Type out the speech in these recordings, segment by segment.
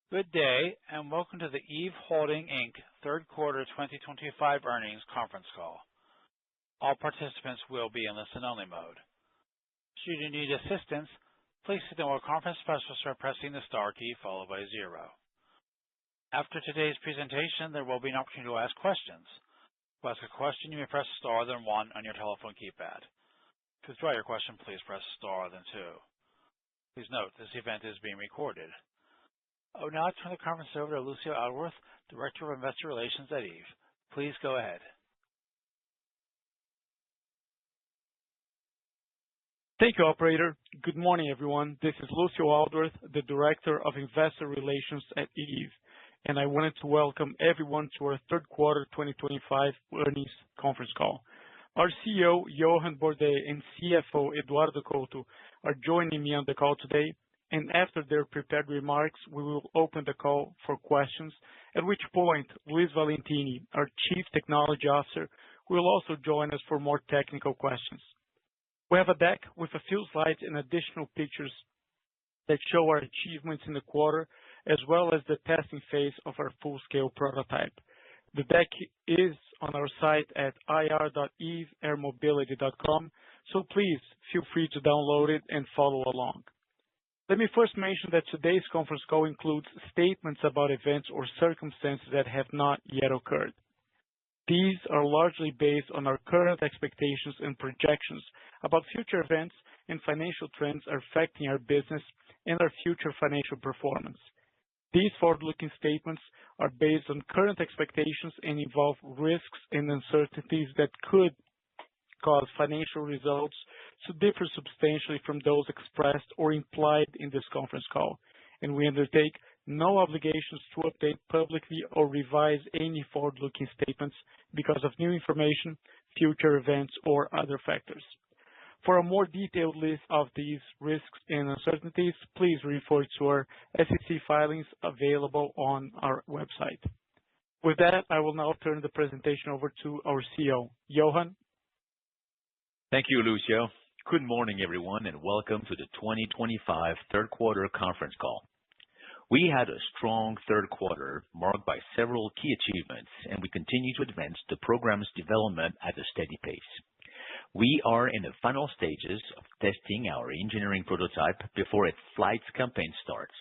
Good day, and welcome to the Eve Holding, Inc. Third Quarter 2025 Earnings Conference Call. All participants will be in listen-only mode. Should you need assistance, please signal a conference specialist by pressing the star key followed by 0. After today's presentation, there will be an opportunity to ask questions. To ask a question, you may press star then 1 on your telephone keypad. To withdraw your question, please press star then 2. Please note, this event is being recorded. I would now turn the conference over to Lucio Aldworth, Director of Investor Relations at Eve. Please go ahead. Thank you, Operator. Good morning, everyone. This is Lucio Aldworth, the Director of Investor Relations at Eve, and I wanted to welcome everyone to our Third Quarter 2025 Earnings Conference Call. Our CEO, Johann Bordais, and CFO, Eduardo Couto, are joining me on the call today, and after their prepared remarks, we will open the call for questions, at which point Luiz Valentini, our Chief Technology Officer, will also join us for more technical questions. We have a deck with a few slides and additional pictures that show our achievements in the quarter, as well as the testing phase of our full-scale prototype. The deck is on our site at ir.eveairmobility.com, so please feel free to download it and follow along. Let me first mention that today's conference call includes statements about events or circumstances that have not yet occurred. These are largely based on our current expectations and projections about future events and financial trends affecting our business and our future financial performance. These forward-looking statements are based on current expectations and involve risks and uncertainties that could cause financial results to differ substantially from those expressed or implied in this conference call, and we undertake no obligations to update publicly or revise any forward-looking statements because of new information, future events, or other factors. For a more detailed list of these risks and uncertainties, please refer to our SEC filings available on our website. With that, I will now turn the presentation over to our CEO, Johann. Thank you, Lucio. Good morning, everyone, and welcome to the 2025 Third Quarter Conference Call. We had a strong third quarter marked by several key achievements, and we continue to advance the program's development at a steady pace. We are in the final stages of testing our engineering prototype before its flight campaign starts.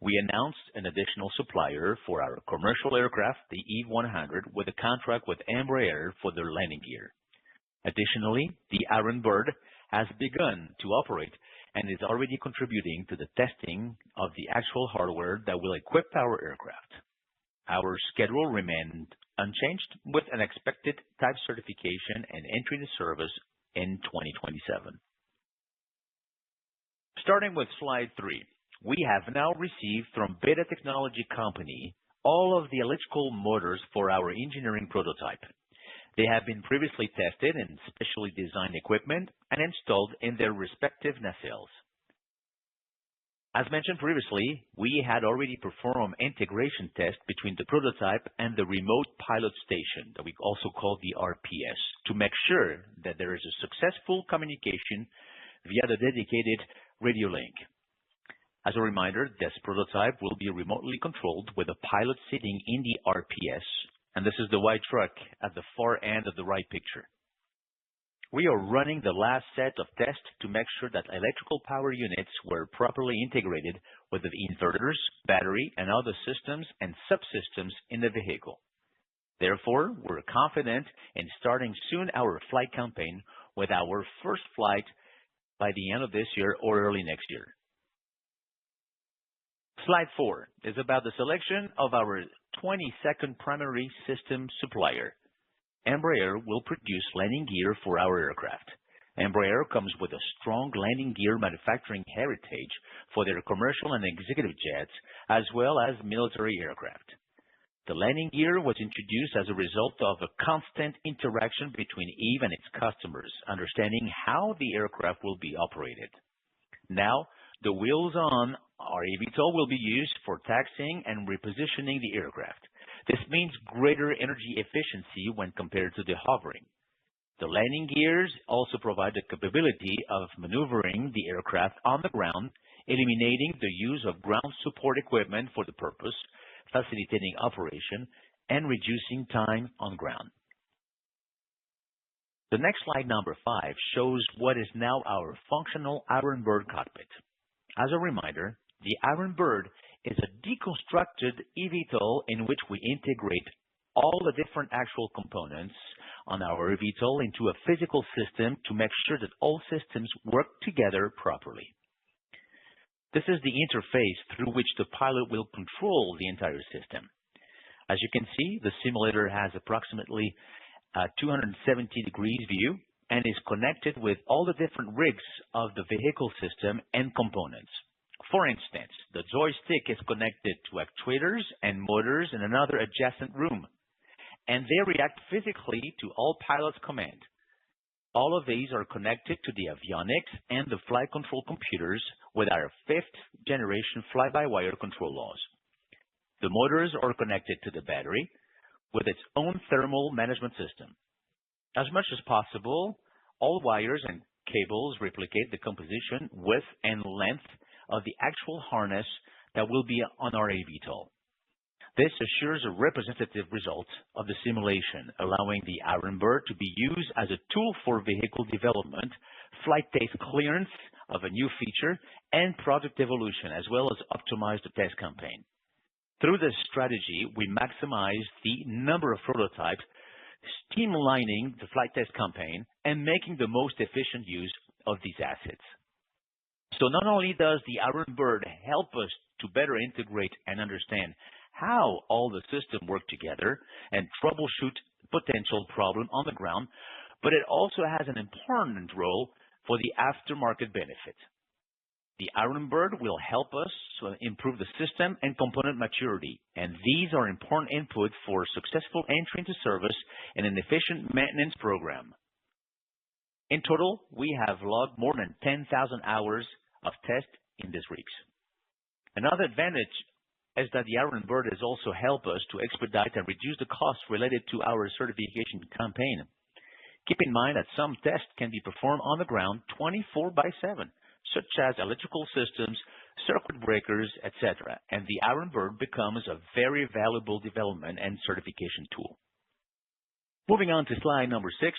We announced an additional supplier for our commercial aircraft, the Eve 100, with a contract with Embraer for their landing gear. Additionally, the Iron Bird has begun to operate and is already contributing to the testing of the actual hardware that will equip our aircraft. Our schedule remained unchanged, with an expected type certification and entry into service in 2027. Starting with slide 3, we have now received from Beta Technology Company all of the electrical motors for our engineering prototype. They have been previously tested in specially designed equipment and installed in their respective nacelles. As mentioned previously, we had already performed integration tests between the prototype and the remote pilot station, that we also call the RPS, to make sure that there is a successful communication via the dedicated radio link. As a reminder, this prototype will be remotely controlled with a pilot sitting in the RPS, and this is the white truck at the far end of the right picture. We are running the last set of tests to make sure that electrical power units were properly integrated with the inverters, battery, and other systems and subsystems in the vehicle. Therefore, we're confident in starting soon our flight campaign with our first flight by the end of this year or early next year. Slide 4 is about the selection of our 22nd primary system supplier. Embraer will produce landing gear for our aircraft. Embraer comes with a strong landing gear manufacturing heritage for their commercial and executive jets, as well as military aircraft. The landing gear was introduced as a result of a constant interaction between Eve and its customers, understanding how the aircraft will be operated. Now, the wheels on our eVTOL will be used for taxiing and repositioning the aircraft. This means greater energy efficiency when compared to the hovering. The landing gears also provide the capability of maneuvering the aircraft on the ground eliminating the use of ground support equipment for the purpose, facilitating operation, and reducing time on ground. The next slide, number 5, shows what is now our functional Iron Bird cockpit. As a reminder, the Iron Bird is a deconstructed eVTOL in which we integrate all the different actual components on our eVTOL into a physical system to make sure that all systems work together properly. This is the interface through which the pilot will control the entire system. As you can see, the simulator has approximately a 270 degrees view and is connected with all the different rigs of the vehicle system and components. For instance, the joystick is connected to actuators and motors in another adjacent room, and they react physically to all pilots' command. All of these are connected to the avionics and the flight control computers with our 5th generation fly-by-wire control laws. The motors are connected to the battery with its own thermal management system. As much as possible, all wires and cables replicate the composition, width, and length of the actual harness that will be on our eVTOL. This assures a representative result of the simulation, allowing the Iron Bird to be used as a tool for vehicle development, flight test clearance of a new feature, and product evolution, as well as optimize the test campaign. Through this strategy, we maximize the number of prototypes, streamlining the flight test campaign, and making the most efficient use of these assets. So not only does the Iron Bird help us to better integrate and understand how all the systems work together and troubleshoot potential problem on the ground, but it also has an important role for the aftermarket benefit. The Iron Bird will help us improve the system and component maturity, and these are important inputs for successful entry into service and an efficient maintenance program. In total, we have logged more than 10,000 hours of test in these rigs. Another advantage is that the Iron Bird has also helped us to expedite and reduce the costs related to our certification campaign. Keep in mind that some tests can be performed on the ground 24/7, such as electrical systems, circuit breakers, etc., and the Iron Bird becomes a very valuable development and certification tool. Moving on to slide number 6,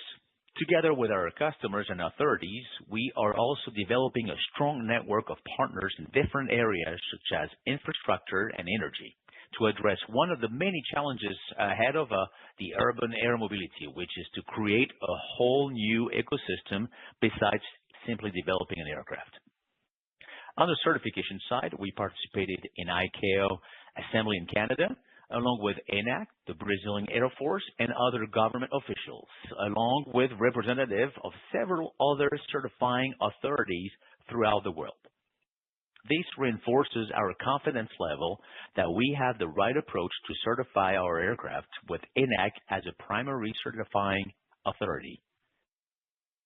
together with our customers and authorities, we are also developing a strong network of partners in different areas such as infrastructure and energy to address one of the many challenges ahead of the urban air mobility, which is to create a whole new ecosystem besides simply developing an aircraft. On the certification side, we participated in ICAO Assembly in Canada, along with ENAC, the Brazilian Air Force, and other government officials, along with representatives of several other certifying authorities throughout the world. This reinforces our confidence level that we have the right approach to certify our aircraft with ENAC as a primary certifying authority.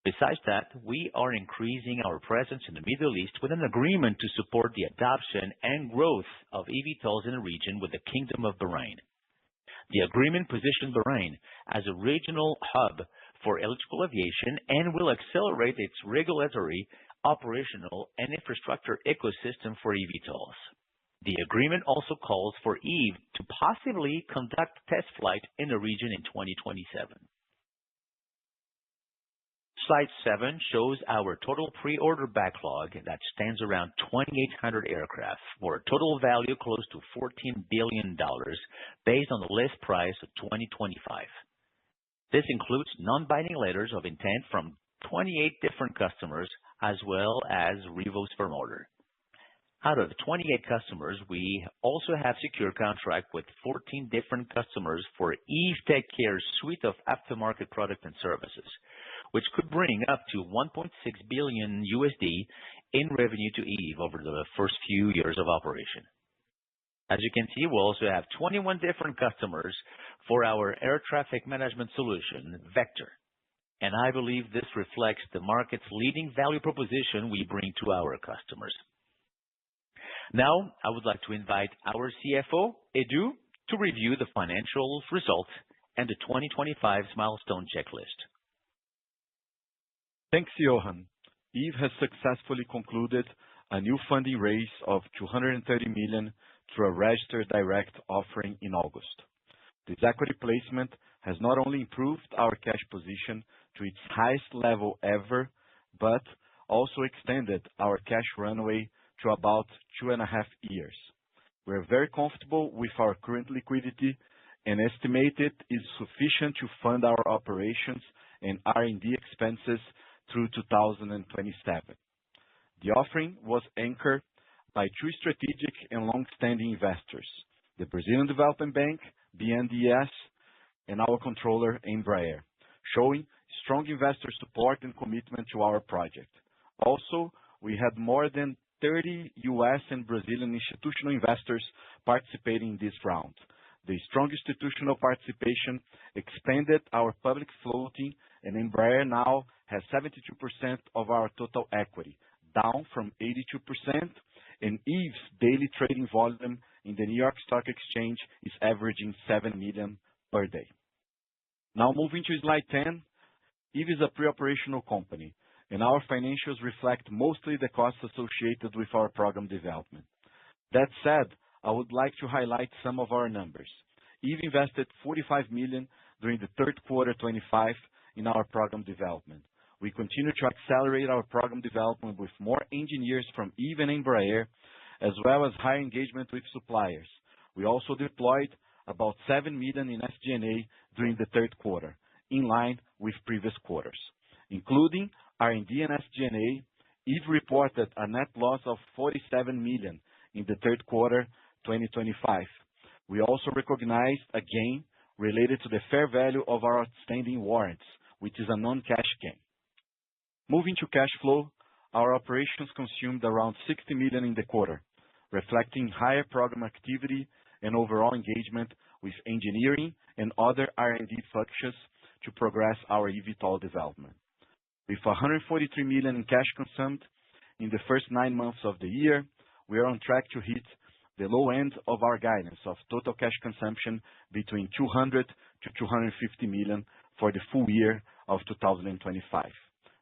Besides that, we are increasing our presence in the Middle East with an agreement to support the adoption and growth of eVTOLs in the region with the Kingdom of Bahrain. The agreement positions Bahrain as a regional hub for electrical aviation and will accelerate its regulatory, operational, and infrastructure ecosystem for eVTOLs. The agreement also calls for EVE to possibly conduct test flight in the region in 2027. Slide 7 shows our total pre-order backlog that stands around 2,800 aircraft for a total value close to $14 billion based on the list price of 2025. This includes non-binding letters of intent from 28 different customers as well as Revo's firm order. Out of 28 customers, we also have secure contract with 14 different customers for EVE Tech Care's suite of aftermarket products and services, which could bring up to $1.6 billion in revenue to EVE over the first few years of operation. As you can see, we also have 21 different customers for our air traffic management solution, Vector. And I believe this reflects the market's leading value proposition we bring to our customers. Now, I would like to invite our CFO, Edu, to review the financial results and the 2025 milestone checklist. Thanks, Johan. EVE has successfully concluded a new funding raise of $230 million through a registered direct offering in August. This equity placement has not only improved our cash position to its highest level ever, but also extended our cash runway to about 2.5 years. We're very comfortable with our current liquidity and estimate it is sufficient to fund our operations and R&D expenses through 2027. The offering was anchored by two strategic and long-standing investors, the Brazilian Development Bank, BNDES, and our controller, Embraer, showing strong investor support and commitment to our project. Also, we had more than 30 U.S. and Brazilian institutional investors participating in this round. The strong institutional participation expanded our public floating, and Embraer now has 72% of our total equity, down from 82%, and EVE's daily trading volume in the New York Stock Exchange is averaging 7 million per day. Now moving to slide 10, EVE is a pre-operational company, and our financials reflect mostly the costs associated with our program development. That said, I would like to highlight some of our numbers. EVE invested $45 million during the third quarter 25 in our program development. We continue to accelerate our program development with more engineers from EVE and Embraer, as well as higher engagement with suppliers. We also deployed about $7 million in SG&A during the third quarter, in line with previous quarters. Including R&D and SG&A, EVE reported a net loss of $47 million in the third quarter 2025. We also recognized a gain related to the fair value of our outstanding warrants, which is a non-cash gain. Moving to cash flow, our operations consumed around $60 million in the quarter, reflecting higher program activity and overall engagement with engineering and other R&D functions to progress our eVTOL development. With $143 million in cash consumed in the first 9 months of the year, we are on track to hit the low end of our guidance of total cash consumption between $200 to $250 million for the full year of 2025,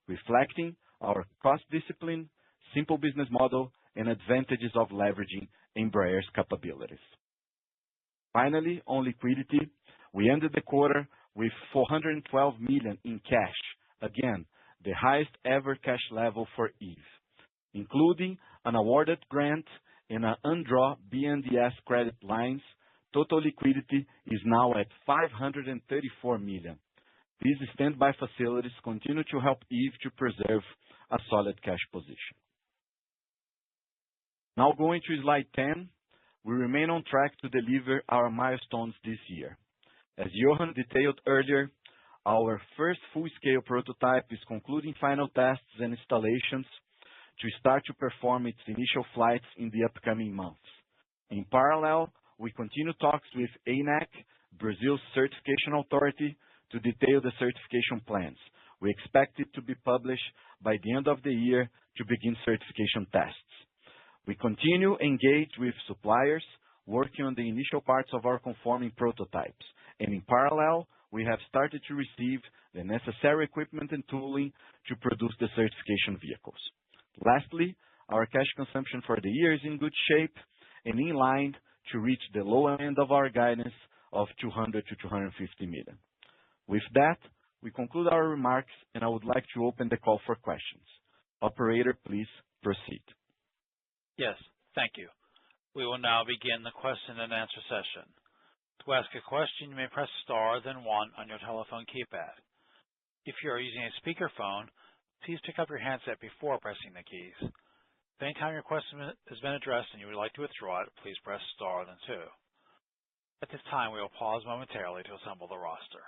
reflecting our cost discipline, simple business model, and advantages of leveraging Embraer's capabilities. Finally, on liquidity, we ended the quarter with $412 million in cash, again, the highest ever cash level for EVE. Including an awarded grant and an undrawn BNDES credit lines, total liquidity is now at $534 million. These standby facilities continue to help EVE to preserve a solid cash position. Now going to slide 10, we remain on track to deliver our milestones this year. As Johan detailed earlier, our first full-scale prototype is concluding final tests and installations to start to perform its initial flights in the upcoming months. In parallel, we continue talks with ANAC, Brazil's certification authority, to detail the certification plans. We expect it to be published by the end of the year to begin certification tests. We continue engaged with suppliers working on the initial parts of our conforming prototypes, and in parallel, we have started to receive the necessary equipment and tooling to produce the certification vehicles. Lastly, our cash consumption for the year is in good shape and in line to reach the lower end of our guidance of $200 to $250 million. With that, we conclude our remarks, and I would like to open the call for questions. Operator, please proceed. Yes, thank you. We will now begin the question and answer session. To ask a question, you may press star, then 1 on your telephone keypad. If you are using a speakerphone, please pick up your handset before pressing the keys. If any time your question has been addressed and you would like to withdraw it, please press star, then 2. At this time, we will pause momentarily to assemble the roster.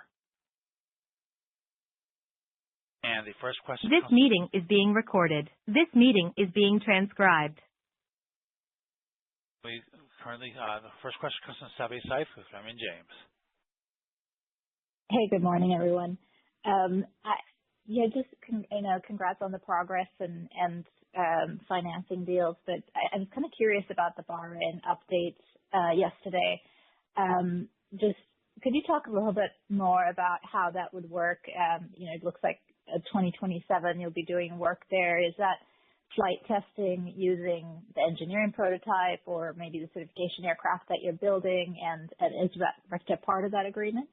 And the first question This meeting is being recorded. This meeting is being transcribed. The first question comes from Savi Syth with Raymond James. Hey, good morning, everyone. Congrats on the progress and financing deals, but I was kind of curious about the Bahrain updates yesterday. Just could you talk a little bit more about how that would work? It looks like 2027 you'll be doing work there. Is that flight testing using the engineering prototype or maybe the certification aircraft that you're building, and is that part of that agreement?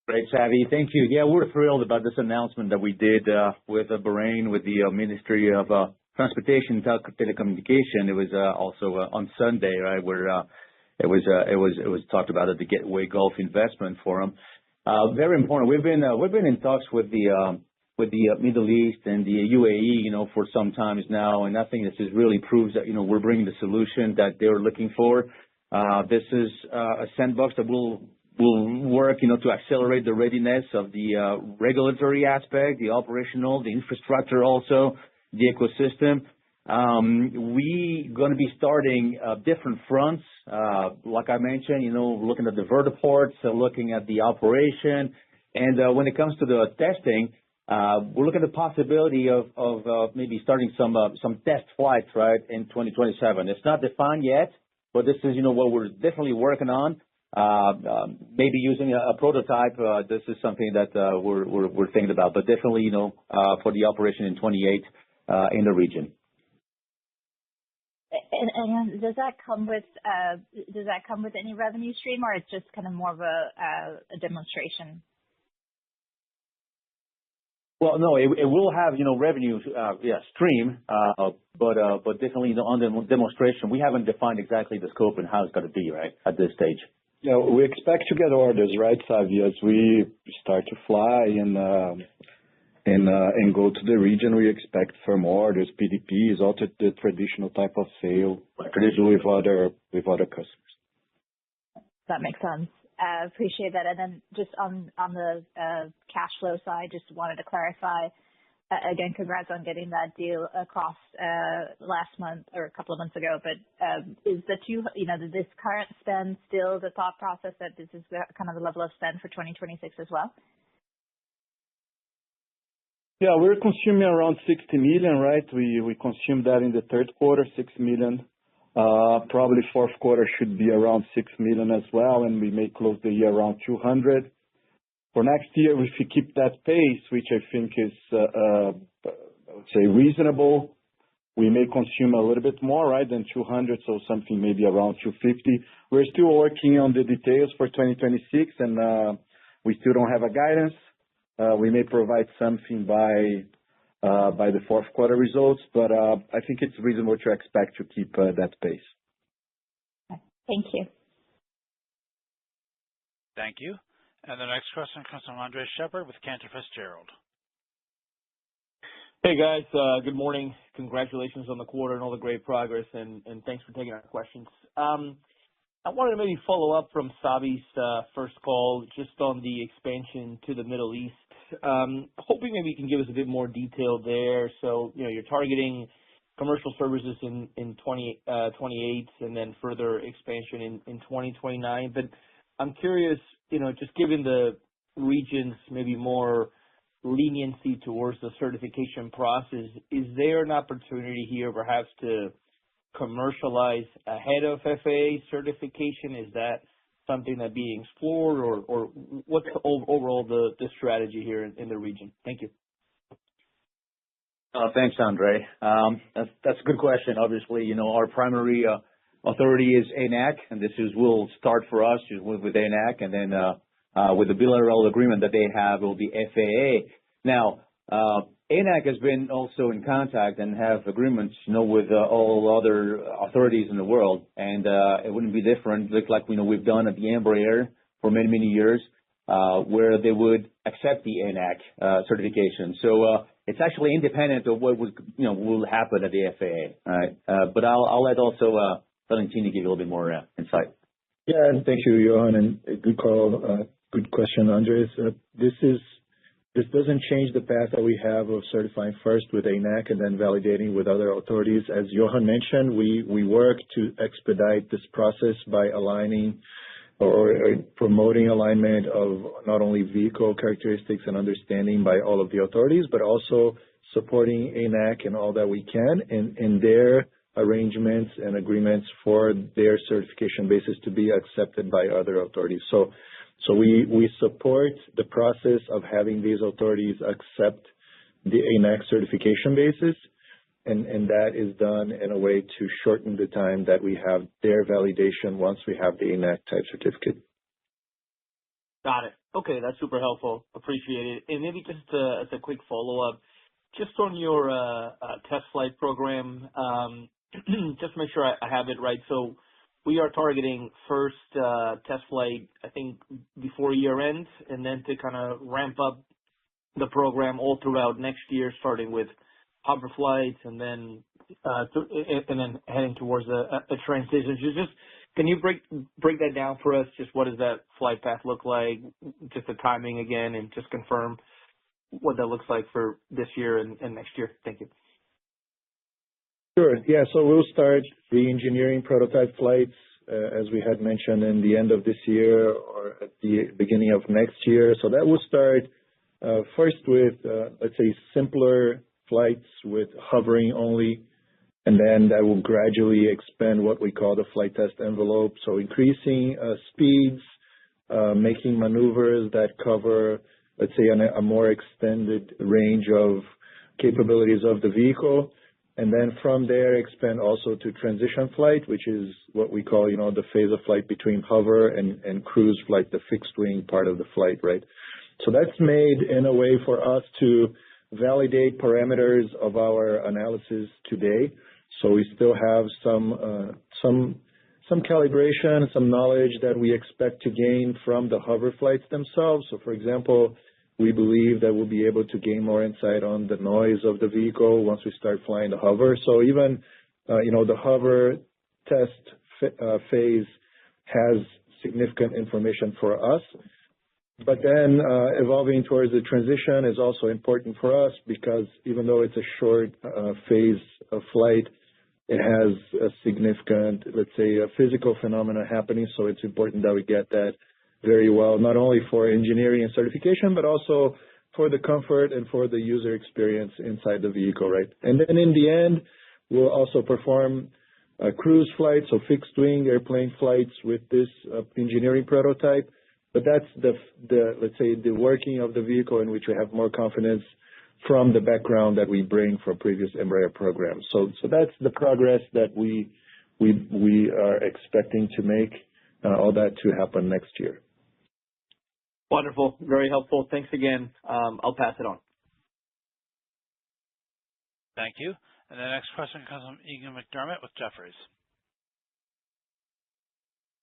Great, Savi. Thank you. Yeah, we're thrilled about this announcement that we did with Bahrain, with the Ministry of Transportation and Telecommunication. It was also on Sunday, right, where it was talked about at the Gateway Gulf Investment Forum. Very important. We've been in talks with the Middle East and the UAE, for some times now, and I think this really proves that we're bringing the solution that they're looking for. This is a sandbox that will work, to accelerate the readiness of the regulatory aspect, the operational, the infrastructure, also the ecosystem. We going to be starting different fronts, like I mentioned, looking at the vertiports, looking at the operation, and when it comes to the testing, we're looking at the possibility of maybe starting some test flights, right, in 2027. It's not defined yet, but this is what we're definitely working on. Maybe using a prototype. This is something that we're thinking about, but definitely for the operation in 28 in the region. And does that come with any revenue stream, or it's just kind of more of a demonstration? Well, no, it will have revenue stream, but definitely on the demonstration, we haven't defined exactly the scope and how it's going to be, right, at this stage. Yeah, we expect to get orders, right, Savi, as we start to fly and go to the region. We expect firm orders, PDPs, all the traditional type of sale, traditionally with other customers. That makes sense. Appreciate that. And then just on the cash flow side, just wanted to clarify. Again, congrats on getting that deal across last month or a couple of months ago. But is this current spend still the thought process that this is kind of the level of spend for 2026 as well? Yeah, we're consuming around $60 million, right? We consumed that in the third quarter, $6 million. Probably fourth quarter should be around $6 million as well, and we may close the year around $200 million. For next year, if we keep that pace, which I think is, I would say, reasonable, we may consume a little bit more, right, than $200 million, so something maybe around $250 million. We're still working on the details for 2026, and we still don't have a guidance. We may provide something by the fourth quarter results, but I think it's reasonable to expect to keep that pace. Thank you. Thank you. And the next question comes from Andres Sheppard with Cantor Fitzgerald. Hey, guys. Good morning. Congratulations on the quarter and all the great progress, and thanks for taking our questions. I wanted to maybe follow up from Savi's first call just on the expansion to the Middle East. Hoping maybe you can give us a bit more detail there. So, you're targeting commercial services in 2028 and then further expansion in 2029. But I'm curious, just given the region's maybe more leniency towards the certification process, is there an opportunity here perhaps to commercialize ahead of FAA certification? Is that something that being explored, or what's overall the strategy here in the region? Thank you. Thanks, Andre. That's a good question. Obviously, our primary authority is ANAC, and will start for us with ANAC, and then with the bilateral agreement that they have will be FAA. Now, ANAC has been also in contact and have agreements, with all other authorities in the world, and it wouldn't be different. Looks like we've done at the Embraer for many, many years, where they would accept the ANAC certification. So it's actually independent of what will happen at the FAA. All right, but I'll let also Valentini give you a little bit more insight. Yeah, and thank you, Johan, and good call, good question, Andres. This doesn't change the path that we have of certifying first with ANAC and then validating with other authorities. As Johan mentioned, we work to expedite this process by aligning or promoting alignment of not only vehicle characteristics and understanding by all of the authorities, but also supporting ANAC and all that we can in their arrangements and agreements for their certification basis to be accepted by other authorities. So we support the process of having these authorities accept the ANAC certification basis. And that is done in a way to shorten the time that we have their validation once we have the ANAC type certificate. Got it. Okay, that's super helpful. Appreciate it. And maybe just as a quick follow-up, just on your test flight program, just make sure I have it right. So we are targeting first test flight, I think, before year end, and then to kind of ramp up the program all throughout next year, starting with hover flights and then heading towards a transition. Just can you break that down for us? Just what does that flight path look like? Just the timing again, and just confirm what that looks like for this year and next year. Thank you. Sure. Yeah. So we'll start the engineering prototype flights, as we had mentioned, in the end of this year or at the beginning of next year. So that will start first with, let's say, simpler flights with hovering only, and then that will gradually expand what we call the flight test envelope. So increasing speeds, making maneuvers that cover, let's say, a more extended range of capabilities of the vehicle. And then from there, expand also to transition flight, which is what we call, the phase of flight between hover and cruise flight, the fixed wing part of the flight, right? So that's made in a way for us to validate parameters of our analysis today. So we still have some calibration, some knowledge that we expect to gain from the hover flights themselves. So, for example, we believe that we'll be able to gain more insight on the noise of the vehicle once we start flying the hover. So even, the hover test phase has significant information for us. But then evolving towards the transition is also important for us because even though it's a short phase of flight, it has a significant, let's say, a physical phenomena happening. So it's important that we get that very well, not only for engineering and certification, but also for the comfort and for the user experience inside the vehicle, right? And then in the end, we'll also perform cruise flights, so fixed wing airplane flights with this engineering prototype. But that's let's say, the working of the vehicle in which we have more confidence from the background that we bring from previous Embraer programs. So that's the progress that we are expecting to make, all that to happen next year. Wonderful. Very helpful. Thanks again. I'll pass it on. Thank you. And the next question comes from Ian McDermott with Jefferies.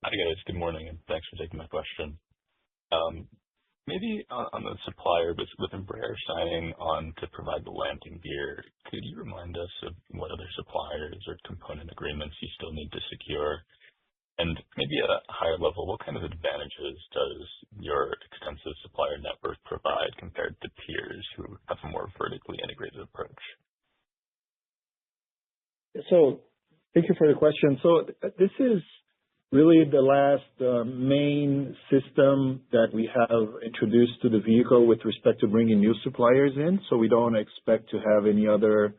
Hi, guys. Good morning, and thanks for taking my question. Maybe on the supplier, but with Embraer signing on to provide the landing gear, could you remind us of what other suppliers or component agreements you still need to secure? And maybe at a higher level, what kind of advantages does your extensive supplier network provide compared to peers who have a more vertically integrated approach? So thank you for the question. So this is really the last main system that we have introduced to the vehicle with respect to bringing new suppliers in. So we don't expect to have any other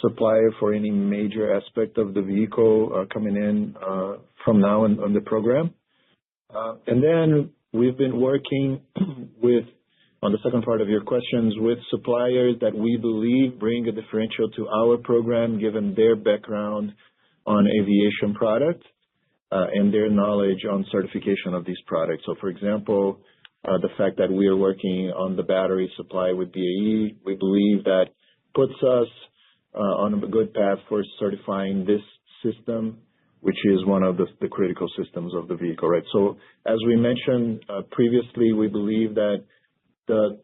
supplier for any major aspect of the vehicle coming in from now on the program. And then we've been working on the second part of your questions, with suppliers that we believe bring a differential to our program, given their background on aviation products and their knowledge on certification of these products. So, for example, the fact that we are working on the battery supply with BAE, we believe that puts us on a good path for certifying this system, which is one of the critical systems of the vehicle, right? So, as we mentioned previously, we believe that the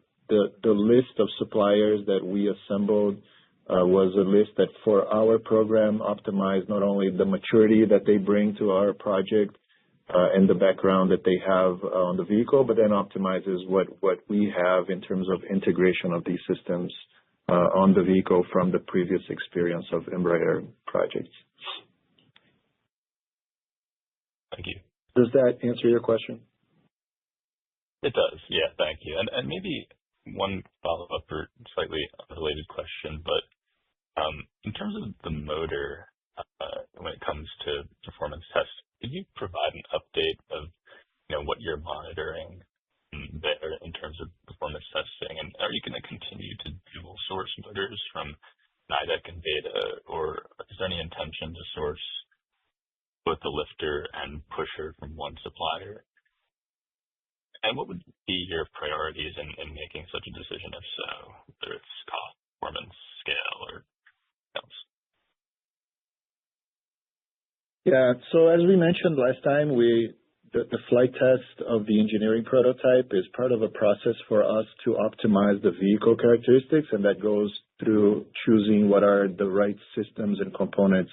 list of suppliers that we assembled was a list that for our program optimized not only the maturity that they bring to our project and the background that they have on the vehicle, but then optimizes what we have in terms of integration of these systems on the vehicle from the previous experience of Embraer projects. Thank you. Does that answer your question? It does. Yeah, thank you. And maybe one follow-up or slightly unrelated question, but in terms of the motor, when it comes to performance tests, could you provide an update of what you're monitoring there in terms of performance testing? And are you going to continue to dual source motors from Nidec and Beta, or is there any intention to source both the lifter and pusher from one supplier? And what would be your priorities in making such a decision, if so, whether it's cost, performance, scale, or else? Yeah. So as we mentioned last time, the flight test of the engineering prototype is part of a process for us to optimize the vehicle characteristics, and that goes through choosing what are the right systems and components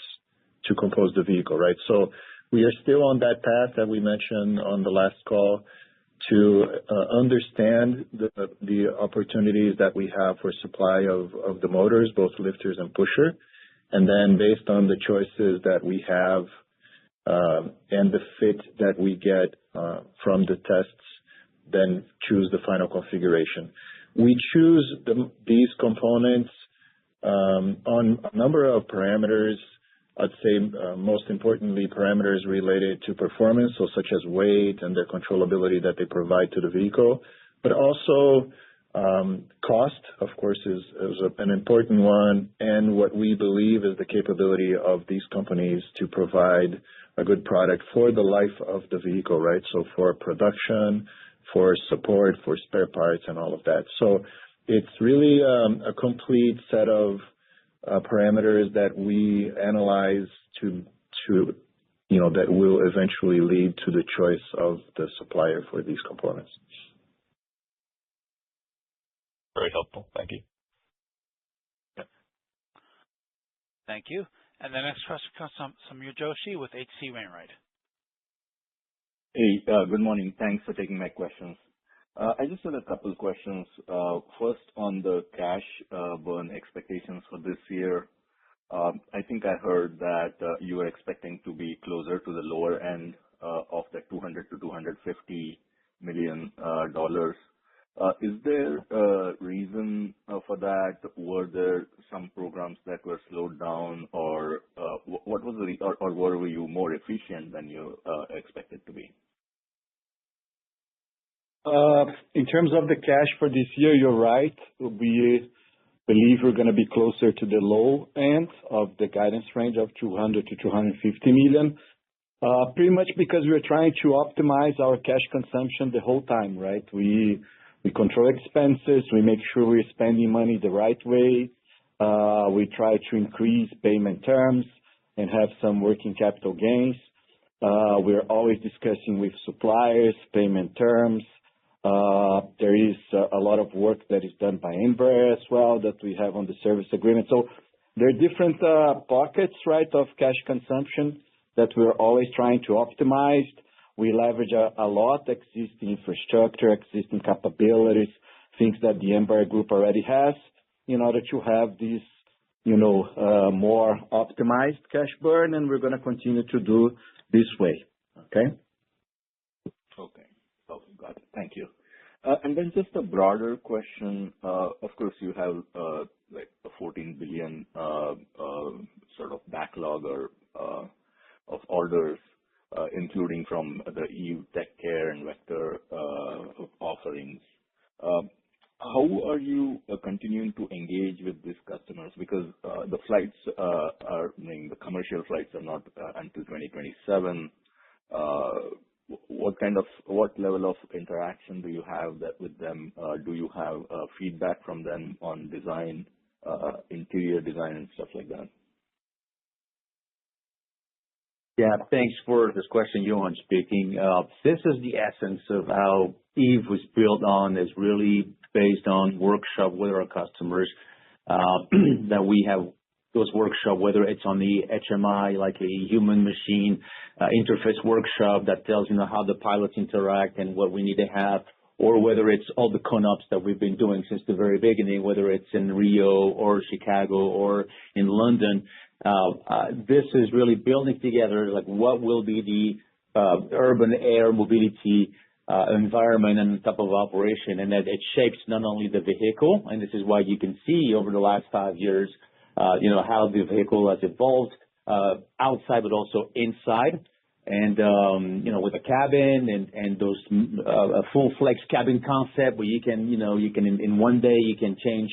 to compose the vehicle, right? So we are still on that path that we mentioned on the last call to understand the opportunities that we have for supply of the motors, both lifters and pusher. And then based on the choices that we have and the fit that we get from the tests, then choose the final configuration. We choose these components on a number of parameters. I'd say most importantly, parameters related to performance, so such as weight and the controllability that they provide to the vehicle, but also cost, of course, is an important one, and what we believe is the capability of these companies to provide a good product for the life of the vehicle, right? So for production, for support, for spare parts, and all of that. So it's really a complete set of parameters that we analyze to that will eventually lead to the choice of the supplier for these components. Very helpful. Thank you. Yep. Thank you. And the next question comes from Samir Joshi with H.C. Wainwright. Hey, good morning. Thanks for taking my questions. I just had a couple of questions. First, on the cash burn expectations for this year. I think I heard that you were expecting to be closer to the lower end of the $200 to $250 million. Is there a reason for that? Were there some programs that were slowed down, or what was or were you more efficient than you expected to be? In terms of the cash for this year, you're right. We believe we're going to be closer to the low end of the guidance range of 200 to 250 million. Pretty much because we're trying to optimize our cash consumption the whole time, right? We control expenses. We make sure we're spending money the right way. We try to increase payment terms and have some working capital gains. We're always discussing with suppliers, payment terms. There is a lot of work that is done by Embraer as well that we have on the service agreement. So there are different pockets, right, of cash consumption that we're always trying to optimize. We leverage a lot existing infrastructure, existing capabilities, things that the Embraer Group already has in order to have this, more optimized cash burn, and we're going to continue to do this way. Okay? Okay. Got it. Thank you. And then just a broader question. Of course, you have like a $14 billion sort of backlog or of orders, including from the EU Tech Care and Vector offerings. How are you continuing to engage with these customers? Because the flights the commercial flights are not until 2027. What level of interaction do you have with them? Do you have feedback from them on design, interior design, and stuff like that? Yeah, thanks for this question, Johan speaking. This is the essence of how Eve was built on, is really based on workshop with our customers, that we have those workshop, whether it's on the HMI, like a human-machine interface workshop that tells how the pilots interact and what we need to have, or whether it's all the ConOps that we've been doing since the very beginning, whether it's in Rio or Chicago or in London. This is really building together like what will be the urban air mobility environment and type of operation, and that it shapes not only the vehicle, and this is why you can see over the last 5 years, how the vehicle has evolved outside, but also inside. and with a cabin and those full flex cabin concept where you can in one day you can change,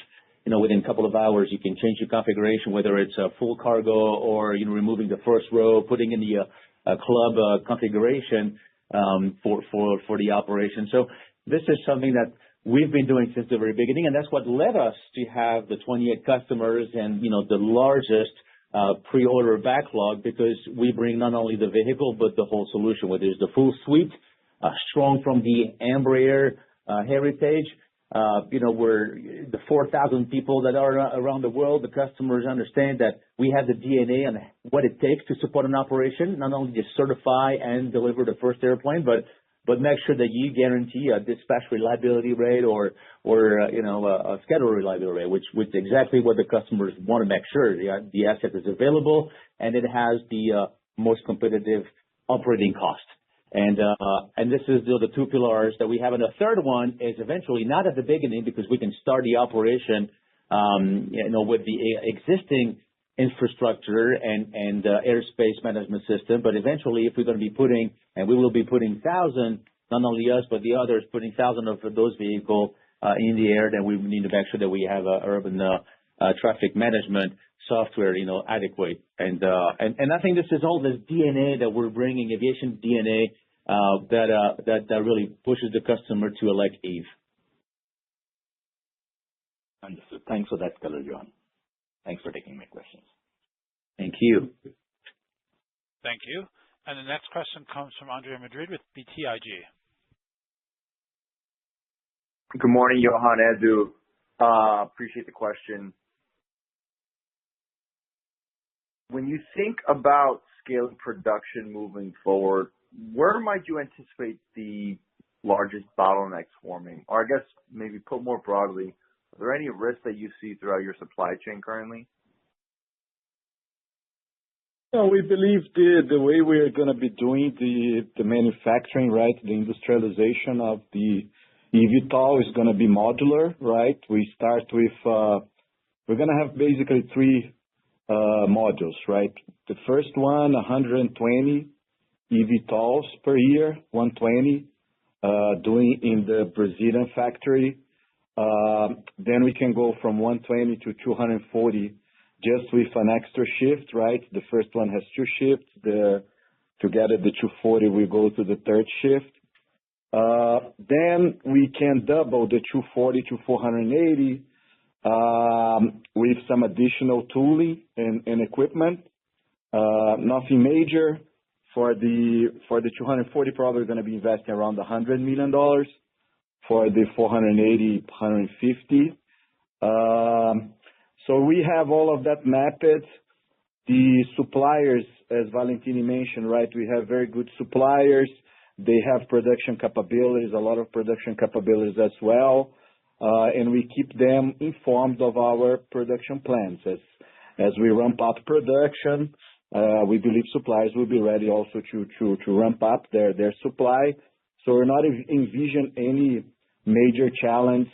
within a couple of hours you can change your configuration, whether it's a full cargo or removing the first row, putting in the club configuration for the operation. So this is something that we've been doing since the very beginning, and that's what led us to have the 28 customers and the largest pre-order backlog, because we bring not only the vehicle but the whole solution, where there's the full suite, strong from the Embraer heritage. We're the 4,000 people that are around the world. The customers understand that we have the DNA and what it takes to support an operation, not only just certify and deliver the first airplane, but make sure that you guarantee a dispatch reliability rate or a schedule reliability rate, which is exactly what the customers want to make sure the asset is available and it has the most competitive operating cost. And this is the two pillars that we have. And the third one is eventually not at the beginning, because we can start the operation, with the existing infrastructure and airspace management system. But eventually, if we're going to be putting, and we will be putting thousands, not only us, but the others, putting thousands of those vehicles in the air, then we need to make sure that we have urban traffic management software, adequate. And I think this is all this DNA that we're bringing, aviation DNA, that really pushes the customer to elect Eve. Understood. Thanks for that color, John. Thanks for taking my questions. Thank you. Thank you. And the next question comes from Andre Madrid with BTIG. Good morning, Johan, Edu. Appreciate the question. When you think about scaling production moving forward, where might you anticipate the largest bottlenecks forming? Or I guess maybe put more broadly, are there any risks that you see throughout your supply chain currently? No, we believe the way we're going to be doing the manufacturing, right, the industrialization of the eVTOL is going to be modular, right? We start with, we're going to have basically three modules, right? The first one, 120 eVTOLs per year, 120, doing in the Brazilian factory. Then we can go from 120 to 240 just with an extra shift, right? The first one has two shifts. Together, the 240 will go to the third shift. Then we can double the 240 to 480 with some additional tooling and equipment. Nothing major. For the 240, probably going to be investing around $100 million. For the 480, 150. So we have all of that mapped. The suppliers, as Valentini mentioned, right, we have very good suppliers. They have production capabilities, a lot of production capabilities as well. And we keep them informed of our production plans. As we ramp up production, we believe suppliers will be ready also to ramp up their supply. So we're not envision any major challenge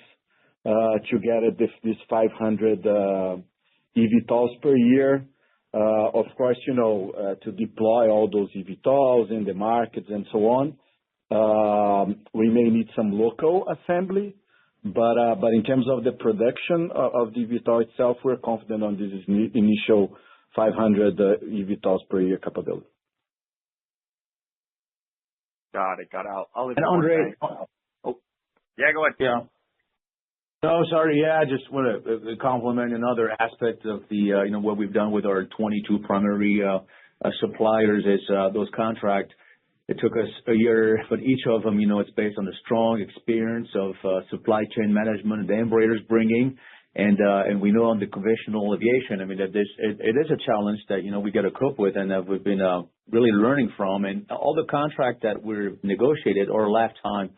to get this 500 eVTOLs per year. Of course, to deploy all those eVTOLs in the markets and so on, we may need some local assembly. But in terms of the production of the eVTOL itself, we're confident on this initial 500 eVTOLs per year capability. Got it. I'll leave it. And Andre, yeah, go ahead. Yeah. No, sorry. Yeah, I just want to compliment another aspect of the, what we've done with our 22 primary suppliers is those contracts. It took us a year, but each of them, it's based on the strong experience of supply chain management that Embraer is bringing. And we know on the conventional aviation, I mean, that it is a challenge that, we got to cope with and that we've been really learning from. And all the contracts that we're negotiated are lifetime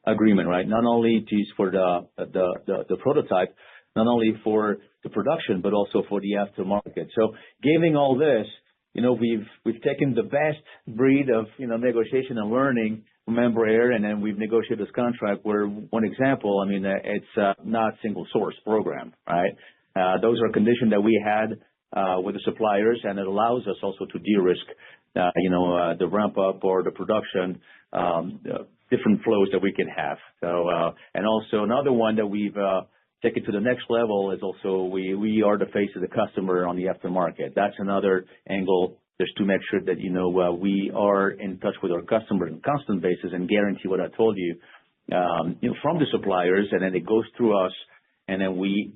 agreement, right? Not only for the prototype, not only for the production, but also for the aftermarket. So giving all this, we've taken the best breed of, negotiation and learning from Embraer, and then we've negotiated this contract where, one example, I mean, it's not single source program, right? Those are conditions that we had with the suppliers, and it allows us also to de-risk, the ramp up or the production, different flows that we can have. So, and also another one that we've taken to the next level is also we are the face of the customer on the aftermarket. That's another angle, just to make sure that we are in touch with our customers on a constant basis and guarantee what I told you, from the suppliers, and then it goes through us, and then we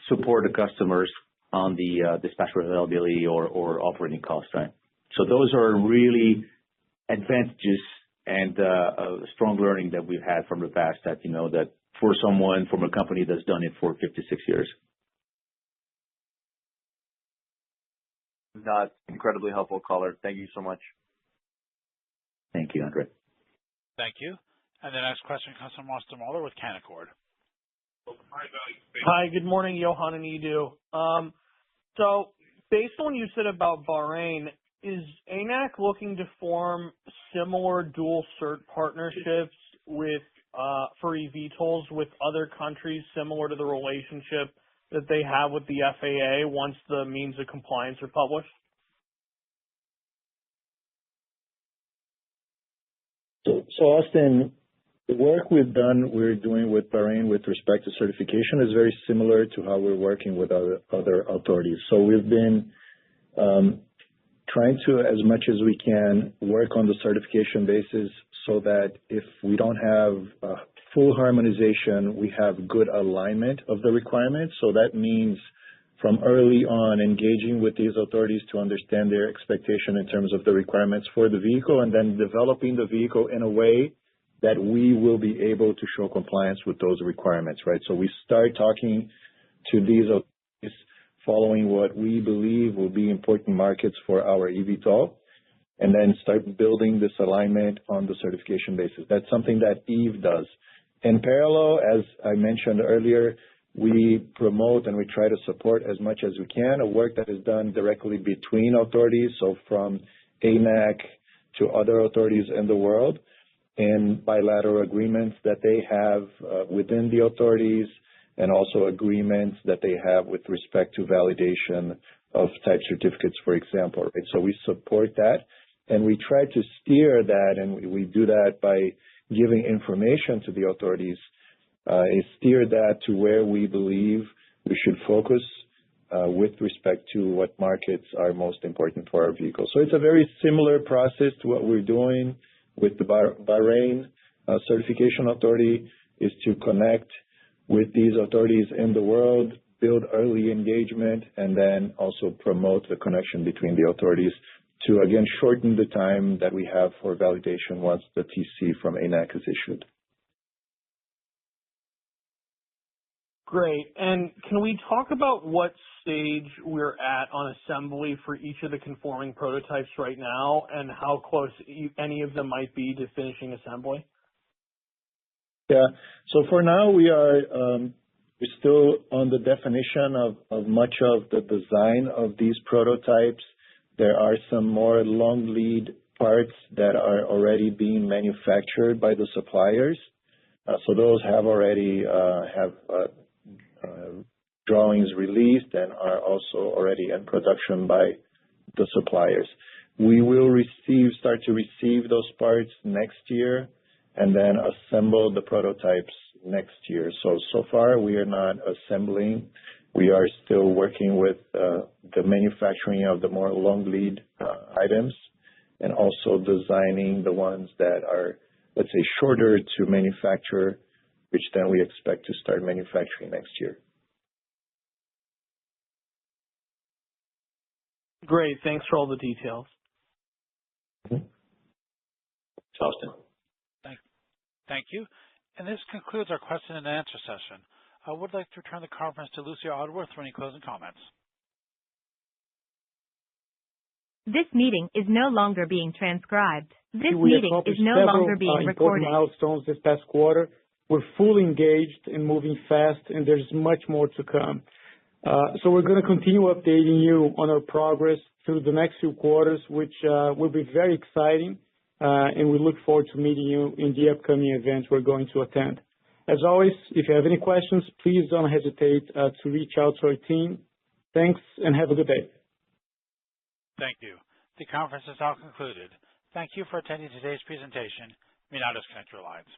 support the customers on the dispatch availability or operating costs, right? So those are really advantages and a strong learning that we've had from the past that, that for someone from a company that's done it for 56 years. That's incredibly helpful, caller. Thank you so much. Thank you, Andre. Thank you. And the next question comes from Austin Moeller with Canaccord. Hi, good morning, Johan and Edu. So based on what you said about Bahrain, is ANAC looking to form similar dual cert partnerships with for eVTOLs with other countries similar to the relationship that they have with the FAA once the means of compliance are published? So Austin, the work we're doing with Bahrain with respect to certification is very similar to how we're working with other authorities. So we've been trying to, as much as we can, work on the certification basis so that if we don't have full harmonization, we have good alignment of the requirements. So that means from early on engaging with these authorities to understand their expectation in terms of the requirements for the vehicle, and then developing the vehicle in a way that we will be able to show compliance with those requirements, right? So we start talking to these authorities following what we believe will be important markets for our eVTOL, and then start building this alignment on the certification basis. That's something that Eve does. In parallel, as I mentioned earlier, we promote and we try to support as much as we can a work that is done directly between authorities, so from ANAC to other authorities in the world, and bilateral agreements that they have within the authorities, and also agreements that they have with respect to validation of type certificates, for example. Right? So we support that, and we try to steer that, and we do that by giving information to the authorities, and steer that to where we believe we should focus with respect to what markets are most important for our vehicles. So it's a very similar process to what we're doing with the Bahrain Certification Authority, is to connect with these authorities in the world, build early engagement, and then also promote the connection between the authorities to, again, shorten the time that we have for validation once the TC from ANAC is issued. Great. And can we talk about what stage we're at on assembly for each of the conforming prototypes right now, and how close any of them might be to finishing assembly? Yeah. So for now, we're still on the definition of much of the design of these prototypes. There are some more long lead parts that are already being manufactured by the suppliers. So those have already drawings released and are also already in production by the suppliers. We will start to receive those parts next year, and then assemble the prototypes next year. So far we are not assembling. We are still working with the manufacturing of the more long lead items, and also designing the ones that are, let's say, shorter to manufacture, which then we expect to start manufacturing next year. Great. Thanks for all the details. Mm-hmm. Austin. Thank you. And this concludes our question and answer session. I would like to return the conference to Lucia Odworth for any closing comments. This meeting is no longer being transcribed. This We meeting is no longer being recorded. Important milestones this past quarter. We're fully engaged and moving fast, and there's much more to come. So we're going to continue updating you on our progress through the next few quarters, which will be very exciting. And we look forward to meeting you in the upcoming events we're going to attend. As always, if you have any questions, please don't hesitate to reach out to our team. Thanks, and have a good day. Thank you. The conference is now concluded. Thank you for attending today's presentation. You may now disconnect your lines.